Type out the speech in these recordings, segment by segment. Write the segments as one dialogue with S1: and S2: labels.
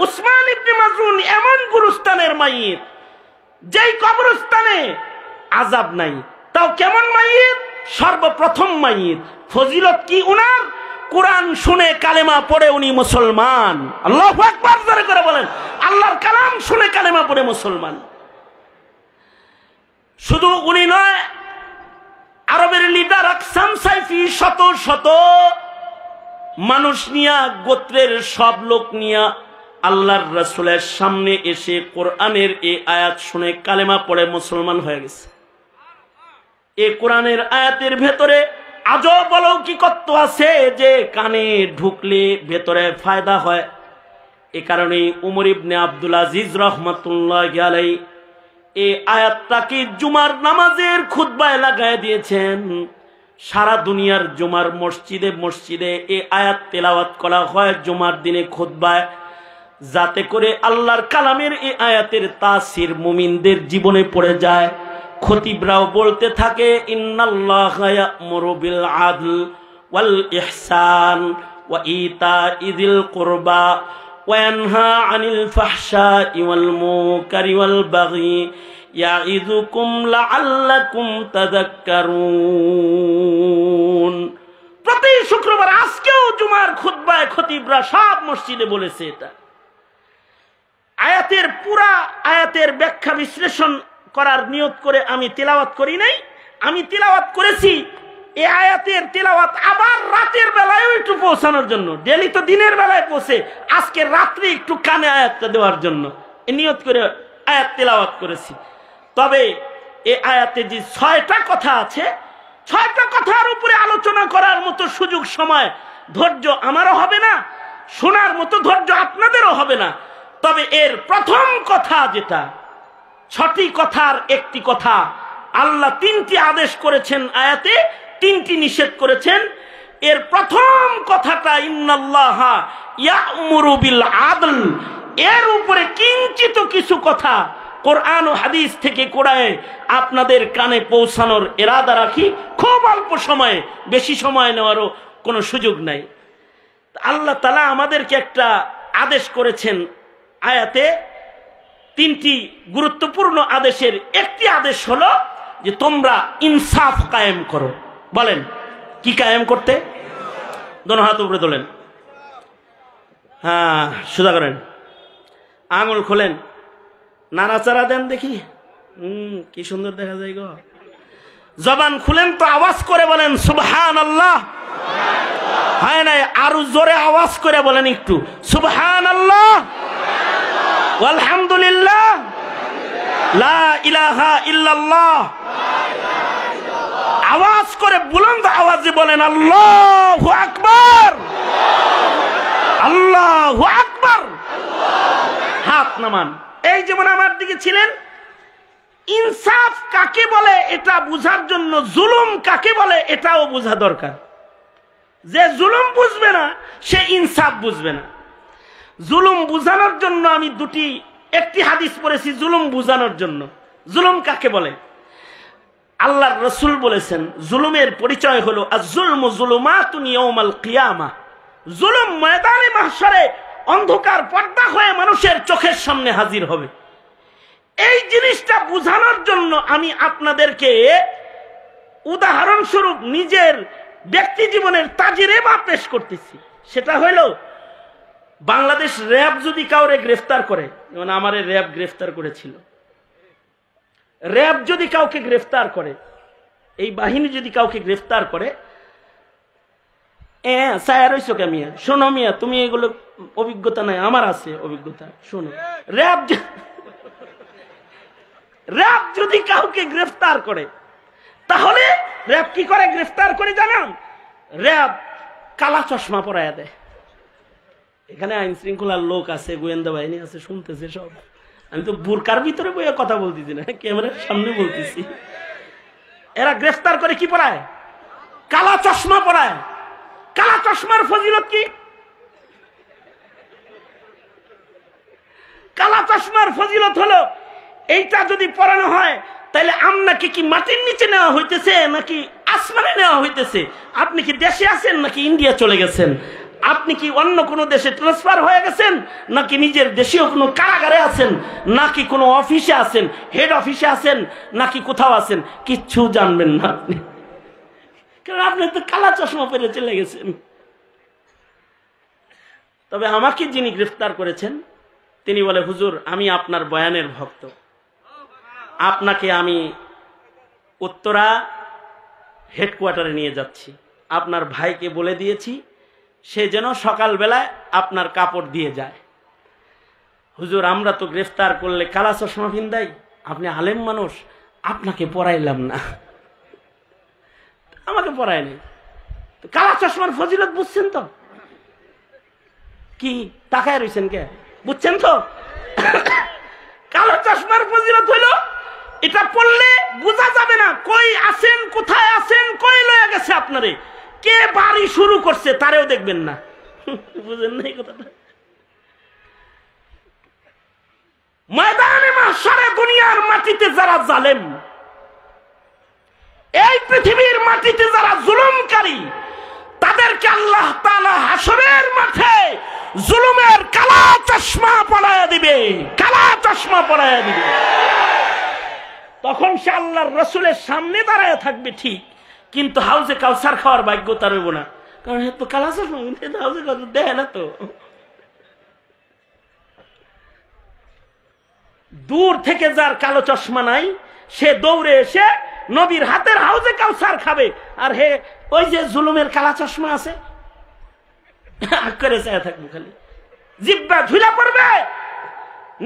S1: উসমান ইবনে মাজুন এমন গুরুস্থানের মাইয়িত যেই কবরস্থানে আযাব নাই, তাও কেমন মাইয়িত? সর্বপ্রথম মাইয়িত। ফজিলত কি উনার? কোরআন শুনে কালেমা পড়ে উনি মুসলমান। আল্লাহু আকবার জোরে করে বলেন। আল্লাহর কালাম শুনে কালেমা পড়ে মুসলমান। শুধু উনি নয়, আরবের লিডার আকসাম সাইফি শত শত মানুষ নিয়া, গোত্রের সব লোক নিয়া আল্লাহর রাসূলের সামনে এসে কোরআনের এই আয়াত শুনে কালেমা পড়ে মুসলমান হয়ে গেছে। এই কোরআনের আয়াতের ভেতরে আজব অলৌকিকত্ব আছে যে কানে ঢুকলে ভেতরে ফায়দা হয়। এ কারণে উমর ইবনে আব্দুল আজিজ রাহমাতুল্লাহি আলাইহি এই আয়াতটাকে জুমার নামাজের খুতবায় লাগায় দিয়েছেন। সারা দুনিয়ার জুমার মসজিদে মসজিদে এই আয়াত তেলাওয়াত করা হয় জুমার দিনে খুতবায়, যাতে করে আল্লাহর কালামের এই আয়াতের তাসির মুমিনদের জীবনে পড়ে যায়। খতিবরাও বলতে থাকে, ইন্নাল্লাহা ইয়া'মুরু বিল আদল ওয়াল ইহসান ওয়া ইতাইযিল কুরবা ওয়া ইয়ানহা আনিল ফাহশাই ওয়াল মুনকারি ওয়াল বাগি ইয়াইযুকুম লাআল্লাকুম তাযাক্কারুন। প্রতি শুক্রবার, আজকেও জুমার খুতবায় খতিবরা সব মসজিদে বলেছে এটা। আয়াতের পুরা আয়াতের ব্যাখ্যা বিশ্লেষণ করার নিয়ত করে আমি তেলাওয়াত করি নাই, আমি তেলাওয়াত করেছি এই আয়াতের তেলাওয়াত আবার রাতের বেলায় একটু পৌঁছানোর জন্য। ডেলি তো দিনের বেলায় পৌঁছে, আজকে রাত্রে একটু কানে আয়াতটা দেওয়ার জন্য এই নিয়ত করে আয়াত তেলাওয়াত করেছি। তবে এই আয়াতে যে 6টা কথা আছে, 6টা কথার উপরে আলোচনা করার মতো সুযোগ, সময়, ধৈর্য আমারও হবে না, শোনার মতো ধৈর্য আপনাদেরও হবে না। তবে এর প্রথম কথা যেটা, 6টি কথার একটি কথা, আল্লাহ 3টি আদেশ করেছেন আয়াতে, 3টি নিষেধ করেছেন। এর প্রথম কথাটা ইন্নাল্লাহা ইয়া'মুরু বিল আদল, এর উপরে কিঞ্চিত কিছু কথা কোরআন ও হাদিস থেকে কোরআনে আপনাদের কানে পৌঁছানোর ইরাদা রাখি। খুব অল্প সময়ে, বেশি সময় নেওয়ারও কোনো সুযোগ নাই। আল্লাহ তাআলা আমাদেরকে একটা আদেশ করেছেন আয়াতে, 3টি গুরুত্বপূর্ণ আদেশের একটি আদেশ হলো যে তোমরা ইনসাফ কায়েম করো। বলেন কি কায়েম করতে? দোনো হাত উপরে তোলেন, হ্যাঁ সোজা করেন, আঙুল খোলেন, নাড়াচাড়া দেন দেখি, কি সুন্দর দেখা যায় গো। জবান খুলেন তো আওয়াজ করে বলেন সুবহানাল্লাহ। হয় নাই, আরো জোরে আওয়াজ করে বলেন একটু সুবহানাল্লাহ আলহামদুলিল্লাহ লা ইলাহা ইল্লাল্লাহ। আওয়াজ করে বুলন্দ আওয়াজে বলেন আল্লাহু আকবার, আল্লাহু আকবার। হাত নামান। এই যেমন আমার দিকে ছিলেন, ইনসাফ কাকে বলে এটা বুঝার জন্য জুলুম কাকে বলে এটাও বোঝা দরকার। যে জুলুম বুঝবে না সে ইনসাফ বুঝবে না। জুলুম বুঝানোর জন্য আমি একটি হাদিস পড়েছি জুলুম বুঝানোর জন্য। জুলুম কাকে বলে? আল্লাহর রাসূল বলেছেন জুলুমের পরিচয় হলো আয-যুলমু যুলুমাতুন ইয়াউমাল কিয়ামা। জুলুম ময়দানে মাহশারে অন্ধকার পর্দা হয়ে মানুষের চোখের সামনে হাজির হবে। এই জিনিসটা বোঝানোর জন্য আমি আপনাদেরকে উদাহরণস্বরূপ নিজের ব্যক্তি জীবনের তাজরিবা পেশ করতেছি। সেটা হলো বাংলাদেশ র্যাব যদি কাউরে গ্রেফতার করে, যেমন আমারে র্যাব গ্রেফতার করেছিল, র্যাব যদি কাউকে গ্রেফতার করে, এই বাহিনী যদি কাউকে গ্রেফতার করে, মিয়া শোনো মিয়া, তুমি এগুলো অভিজ্ঞতা নাই, আমার আছে অভিজ্ঞতা, শোনো। র্যাব যদি কাউকে গ্রেফতার করে, তাহলে র্যাব কি করে গ্রেফতার করে জানান? র্যাব কালা চশমা পরাইয়া দেয়। এখানে আইন শৃঙ্খলার লোক আছে, গোয়েন্দা বাহিনী আছে, শুনতেছে সব। আমি তো বুরকার ভিতরে বইয়া কথা বলতেছি না, ক্যামেরার সামনে বলতেছি। এরা গ্রেফতার করে কি পরায়? কালা চশমা পরায়। কালা চশমার ফজিলত কি? কালা চশমার ফজিলত হলো এইটা যদি পরানো হয় তাহলে আপনাকে কি মাটির নিচে নেওয়া হইতেছে নাকি আসমানে নেওয়া হইতেছে? আপনি কি দেশে আছেন নাকি ইন্ডিয়া চলে গেছেন? আপনি কি অন্য কোনো দেশে ট্রান্সফার হয়ে গেছেন, নাকি নিজের দেশীয় কোনো কারাগারে আছেন, নাকি কোনো অফিসে আছেন, হেড অফিসে আছেন, নাকি কোথাও আছেন, কিচ্ছু জানবেন না আপনি, কারণ আপনি তো কালা চশমা পরে চলে গেছেন। তবে আমাকে যিনি গ্রেফতার করেছেন তিনি বলে, হুজুর আমি আপনার বয়ানের ভক্ত, আপনাকে আমি উত্তরা হেডকোয়ার্টারে নিয়ে যাচ্ছি, আপনার ভাইকে বলে দিয়েছি সে যেন সকালবেলায় আপনার কাপড় দিয়ে যায়। হুজুর আমরা তো গ্রেফতার করলে কালা চশমা পিন্দাই, আপনি আলেম মানুষ, আপনাকে পড়াইলাম না, আমাকে পড়ায়নি। কালা চশমার ফজিলত বুঝছেন তো? কি তাকায় রয়েছেন কে? বুঝছেন তো? কালো চশমার ফজিলত হইল এটা পড়লে বোঝা যাবে না কই আছেন, কোথায় আছেন, কই লয়ে গেছে আপনারে, কে বাড়ি শুরু করছে তারেও দেখবেন না। বুঝেন না এই কথাটা? ময়দানে মাহশারে দুনিয়ার মাটিতে যারা জালেম, এই পৃথিবীর মাটিতে যারা জুলুমকারী, তাদেরকে আল্লাহ তাআলা হাশরের মাঠে জুলুমের কালা চশমা পরায়া দিবে, কালা চশমা পরায়া দিবে। তখন সে আল্লাহর রাসূলের সামনে দাঁড়ায় থাকবে ঠিক, কিন্তু হাউজে কাউসার খাওয়ার ভাগ্য তার হইব না, কারণ এ তো কালা চশমা, হাউজে কাউসার দেয় না তো। দূর থেকে যার কালো চশমা নাই সে দৌড়ে এসে নবীর হাতের হাউজে কাউসার খাবে, আর হে ওই যে জুলুমের কালা চশমা আছে করে চায় থাকবে, খালি জিব্বা ঝুলা পড়বে,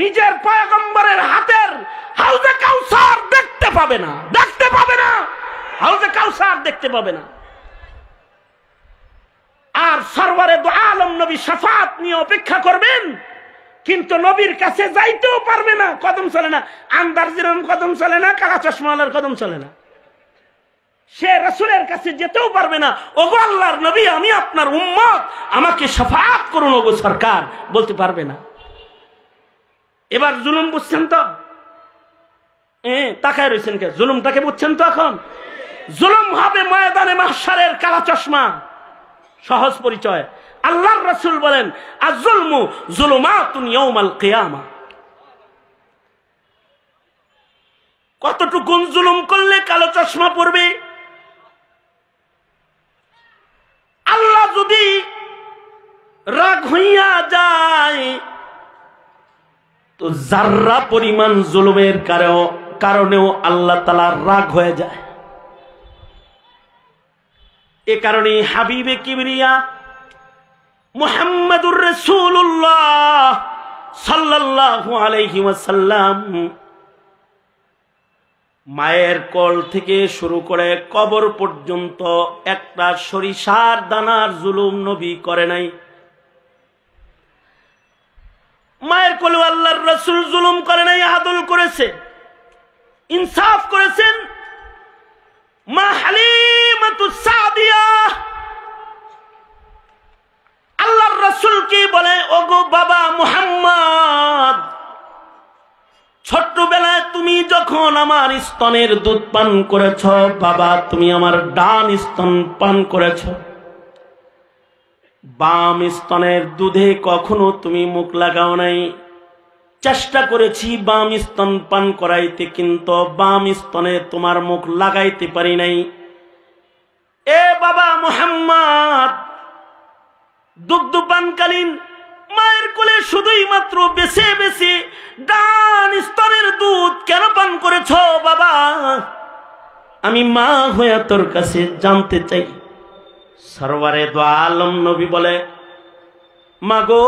S1: নিজের পয়গম্বরের হাতের হাউজে কাউসার দেখতে পাবে না, দেখতে পাবে না, হাউজে কাউসার দেখতে পাবে না। আর সরওয়ারে দু আলম নবী শাফাত নিয়ে অপেক্ষা করবেন, কিন্তু নবীর কাছে যাইতেও পারবে না, কদম চলে না, আন্দার যেরকম কদম চলে না, কালা চশমাওয়ালার কদম চলে না, সে রাসূলের কাছে যেতেও পারবে না। ওগো আল্লাহর নবী আমি আপনার উম্মত, আমাকে শাফাত করুন ওগো সরকার, বলতে পারবে না। এবার জুলুম বুঝছেন তো? তাকায় রয়েছেন কে? জুলুমটাকে বুঝছেন তো? এখন জুলুম হবে ময়দানে মাহশারের কালা চশমা। সহজ পরিচয়, আল্লাহর রাসূল বলেন আয-যুলমু যুলুমাতুন ইয়াউমাল কিয়ামা। কতটুকু জুলুম করলে কালো চশমা পড়বে? আল্লাহ যদি রাগ হইয়া যায় তো যাররা পরিমাণ জুলুমের কারণেও আল্লাহ তাআলা রাগ হয়ে যায়। এ কারণে হাবিবে কিবরিয়া মুহাম্মাদুর রাসূলুল্লাহ সাল্লাল্লাহু আলাইহি ওয়াসাল্লাম মায়ের কোল থেকে শুরু করে কবর পর্যন্ত একটা সরিষার দানার জুলুম নবী করে নাই। মায়ের কোলে আল্লাহর রাসূল জুলুম করে নাই, আদল করেছে, ইনসাফ করেছেন। মা হালিমাতুস সাদিয়া আল্লাহর রাসূল কি বলে, ওগো বাবা মুহাম্মদ, ছোট্টবেলায় তুমি যখন আমার স্তনের দুধ পান করেছ, বাবা তুমি আমার ডান স্তন পান করেছ, বাম স্তনের দুধে কখনো তুমি মুখ লাগাও নাই। চেষ্টা করেছি বাম স্তন পান করাইতে, কিন্তু বাম স্তনে তোমার মুখ লাগাইতে পারি নাই। এ বাবা মুহাম্মদ, দুগ্ধ পানকালীন মায়ের কোলে শুধুই মাত্র বেছে বেছে ডান স্তনের দুধ কেন পান করেছ বাবা? আমি মা হয়ে তোর কাছে জানতে চাই। সরওয়ারে দু আলম নবী বলে, মাগো,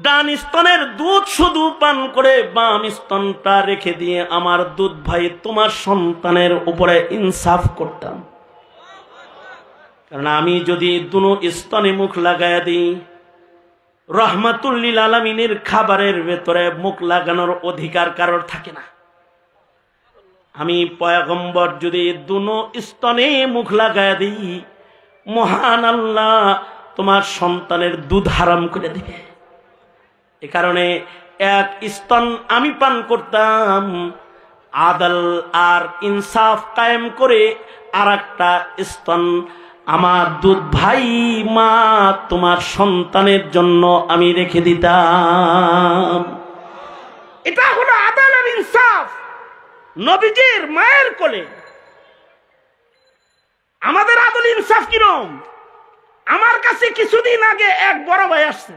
S1: ডান স্তনের দুধ শুধু পান করে বাম স্তনটা রেখে দিয়ে আমার দুধ ভাই তোমার সন্তানের উপরে ইনসাফ করতাম। কারণ আমি যদি দুনো স্তনে মুখ লাগাইয়া দিই, রহমাতুল লিল আলামিনের খাবারের ভেতরে মুখ লাগানোর অধিকার কারোর থাকে না। আমি পয়গম্বর যদি দুনো স্তনে মুখ লাগাইয়া দিই, মহান আল্লাহ তোমার সন্তানের দুধ হারাম করে দিবে। এ কারণে এক স্তন আমি পান করতাম, আদল আর ইনসাফ কায়েম করে আর একটা স্তন আমার দুধ ভাই মা তোমার সন্তানের জন্য আমি রেখে দিতাম। এটা হলো আদল আর ইনসাফ নবীজির মায়ের কোলে। আমাদের আদল ইনসাফ কিরম? আমার কাছে কিছুদিন আগে এক বড় ভাই আসছে।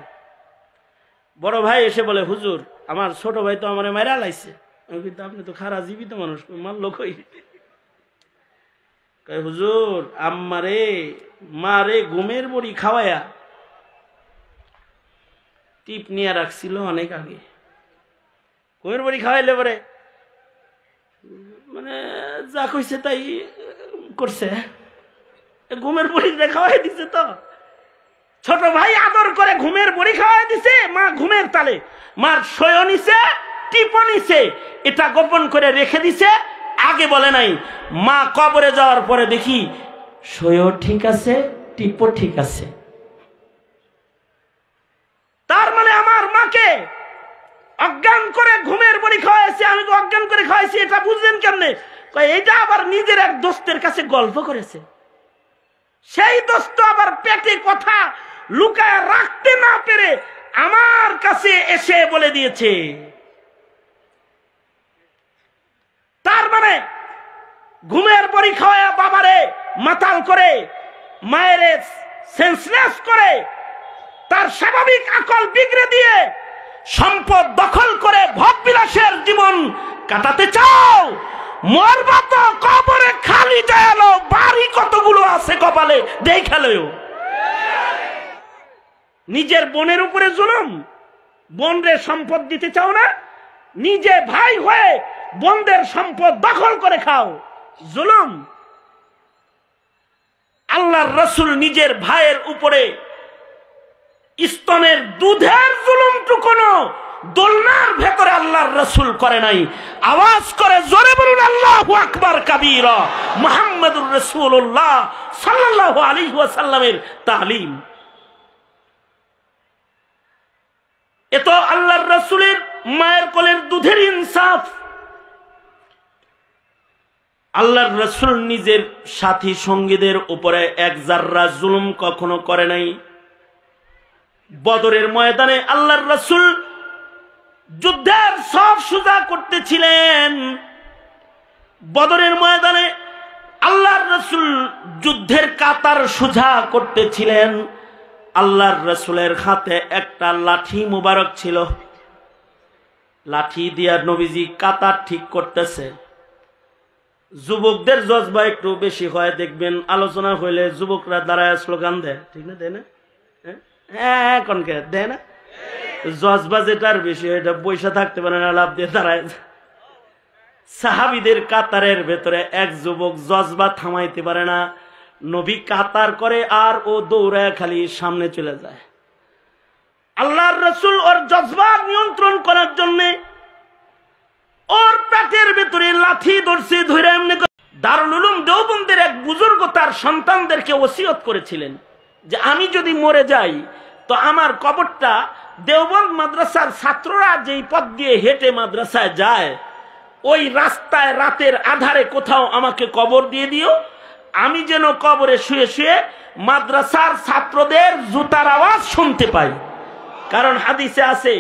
S1: বড় ভাই এসে বলে, হুজুর আমার ছোট ভাই তো আমার মেরা লাইছে। আমি কিন্তু আপনি তো খারাপ জীবিত মানুষ, মারলো কই? হুজুর আম্মারে মারে ঘুমের বড়ি খাওয়ায়া টিপ নিয়ে রাখছিল অনেক আগে। ঘুমের বড়ি খাওয়াইলে পরে মানে যা কইছে তাই করছে, ঘুমের বড়ি খাওয়াই দিছে। তো ছোট ভাই আদর করে ঘুমের বড়ি খাওয়াই দিছে, মা ঘুমের তালে মার সয় নিছে, টিপও নিছে, এটা গোপন করে রেখে দিছে। আগে বলে নাই। মা কবরে যাওয়ার পরে দেখি সয়ও ঠিক আছে, টিপও ঠিক আছে। তার মানে আমার মাকে অজ্ঞান করে ঘুমের বড়ি খাওয়াইছে, আমি অজ্ঞান করে খাওয়াইছি। এটা বুঝলেন কেমনে? এটা আবার নিজের এক দোস্তের কাছে গল্প করেছে। সেই দোস্ত আবার পেটে কথা লুকায় রাখতে না পেরে আমার কাছে এসে বলে দিয়েছে। তার মানে ঘুমের বড়ি খাওয়া বাবারে মাতাল করে, মায়েরে সেন্সলেস করে, তার স্বাভাবিক আকল বিগড়ে দিয়ে সম্পদ দখল করে ভোগবিলাসের জীবন কাটাতে চাও? মরবা তো কবরে খালি যায়ালো, বাড়ি কতগুলো আছে কপালে দেখালেও। নিজের বোনের উপরে জুলুম, বোনরে সম্পদ দিতে চাও না, নিজে ভাই হয়ে বোনদের সম্পদ দখল করে খাও, জুলুম। আল্লাহর রাসূল নিজের ভাইয়ের উপরে স্তনের দুধের জুলুমটুকুনো দোলনার ভেতরে আল্লাহর রাসূল করে নাই। আওয়াজ করে জোরে বলুন আল্লাহু আকবার কাবীরা। মুহাম্মাদুর রাসূলুল্লাহ সাল্লাল্লাহু আলাইহি ওয়াসাল্লামের তালিম। এত আল্লাহর রাসূলের মায়ের কোলের দুধের ইনসাফ। আল্লাহর রাসূল নিজের সাথী সঙ্গীদের উপরে এক জাররা জুলুম কখনো করে নাই। বদরের ময়দানে আল্লাহর রাসূল যুদ্ধের সব সুজা করতেছিলেন। বদরের ময়দানে আল্লাহর রাসূল যুদ্ধের কাতার সুজা করতেছিলেন। আল্লাহর রাসূলের হাতে একটা লাঠি মুবারক ছিল। লাঠি দিয়া নবীজি কাতার ঠিক করতেছে। যুবকদের জজবা একটু বেশি হয়, দেখবেন আলোচনা হইলে যুবকরা দাঁড়ায় স্লোগান দেয়, ঠিক না? দেয় না? হ্যাঁ কনকে দেয় না? জজবা যেটার বেশি এটা বৈশা থাকতে পারে না, লাভ দিয়ে দাঁড়ায়। সাহাবীদের কাতারের ভেতরে এক যুবক জজবা থামাইতে পারে না। নবী কাতার করে আর ও দৌড়ায় খালি সামনে চলে যায়। আল্লাহর রাসূল ওর জজবা নিয়ন্ত্রণ করার জন্য ওর পেটের ভেতরে লাঠি ধরছে, ধরে এমনি। দারুল উলুম দেওবন্দের এক বুজুর্গ তার সন্তানদেরকে ওসিয়ত করেছিলেন যে আমি যদি মরে যাই তো আমার কবরটা দেওবন্দ মাদ্রাসার ছাত্ররা যেই পথ দিয়ে হেঁটে মাদ্রাসায় যায় ওই রাস্তায় রাতের আধারে কোথাও আমাকে কবর দিয়ে দিও, আমি যেন কবরে শুয়ে শুয়ে মাদ্রাসার ছাত্রদের জুতার আওয়াজ শুনতে পাই। কারণ হাদিসে আছে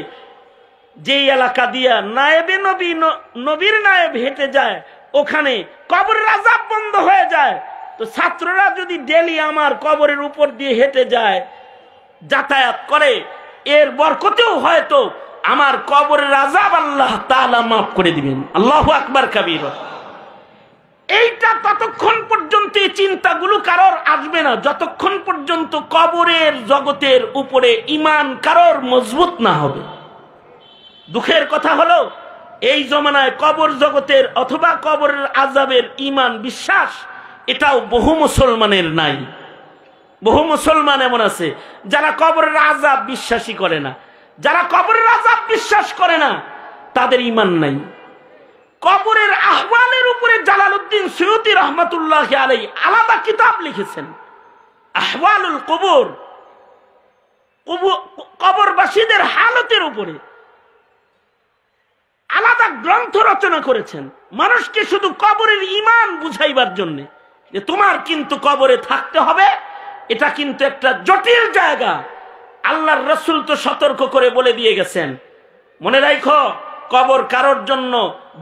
S1: যেই এলাকা দিয়া নায়েবে নবী নবীর নায়েব হেঁটে যায় ওখানে কবরের আযাব বন্ধ হয়ে যায়। তো ছাত্ররা যদি ডেলি আমার কবরের উপর দিয়ে হেঁটে যায়, যাতায়াত করে, এর বরকতেও হয়তো আমার কবরের আযাব আল্লাহ তাআলা মাফ করে দিবেন। আল্লাহু আকবার কাবীরা। এইটা ততক্ষণ পর্যন্ত এই চিন্তাগুলো কারোর আসবে না যতক্ষণ পর্যন্ত কবরের জগতের উপরে ঈমান কারোর মজবুত না হবে। দুঃখের কথা হলো এই জমানায় কবর জগতের অথবা কবরের আযাবের ঈমান বিশ্বাস এটাও বহু মুসলমানের নাই। বহু মুসলমান এমন আছে যারা কবরের আযাব বিশ্বাসই করে না। যারা কবরের আযাব বিশ্বাস করে না তাদের ঈমান নাই। কবরের আহওয়ালের উপরে জালালউদ্দিন সুয়ুতী রাহমাতুল্লাহি আলাইহি আলাদা কিতাব লিখেছেন, আহওয়ালুল কবর, কবরবাসীদের হালতের উপরে আলাদা গ্রন্থ রচনা করেছেন মানুষকে শুধু কবরের ঈমান বুঝাইবার জন্য। যে তোমার কিন্তু কবরে থাকতে হবে, এটা কিন্তু একটা জটিল জায়গা। আল্লাহর রাসূল তো সতর্ক করে বলে দিয়ে গেছেন, মনে রাখো কবর কারোর জন্য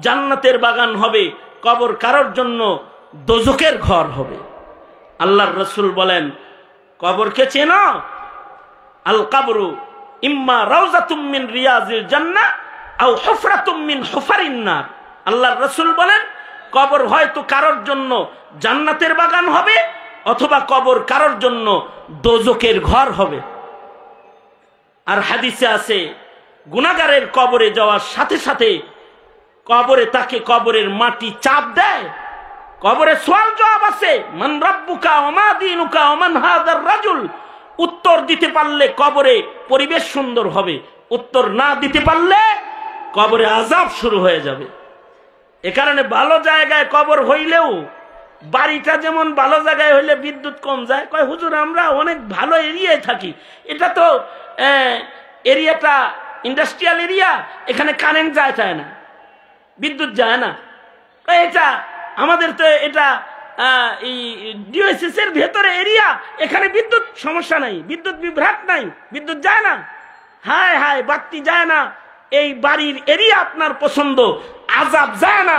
S1: জান্নাতের বাগান হবে, কবর কারোর জন্য দোজখের ঘর হবে। আল্লাহর রাসূল বলেন, কবরকে চেনো? আল কবরু ইম্মা রাউযাতুম মিন রিয়াজিল জান্নাহ আও হুফরাতুম মিন হুফারিন নার। আল্লাহর রাসূল বলেন, কবর হয়তো কারোর জন্য জান্নাতের বাগান হবে, অথবা কবর কারোর জন্য দোজখের ঘর হবে। আর হাদিসে আছে, গুনাহগারের কবরে যাওয়ার সাথে সাথে কবরে তাকে কবরের মাটি চাপ দেয়। কবরে সওয়াল জবাব আছে, মান রাব্বুকা ওয়া মা দীনুকা ওয়া মান হাযার রাজুল। উত্তর দিতে পারলে কবরে পরিবেশ সুন্দর হবে, উত্তর না দিতে পারলে কবরে আযাব শুরু হয়ে যাবে। এ কারণে ভালো জায়গায় কবর হইলেও, বাড়িটা যেমন ভালো জায়গায় হইলে বিদ্যুৎ কম যায়, কয় হুজুর আমরা অনেক ভালো এরিয়ায় থাকি, এটা তো এরিয়াটা ইন্ডাস্ট্রিয়াল এরিয়া, এখানে কারেন্ট যায় না, বিদ্যুৎ যায় না। এটা আমাদের তো এটা ডিওএসএস এর ভেতরে এরিয়া, এখানে বিদ্যুৎ সমস্যা নাই, বিদ্যুৎ বিভ্রাট নাই, বিদ্যুৎ যায় না, হায় হায় বাতি যায় না। এই বাড়ির এরিয়া আপনার পছন্দ, আযাব যায় না,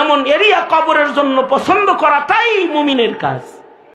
S1: এমন এরিয়া কবরের জন্য পছন্দ করাটাই মুমিনের কাজ।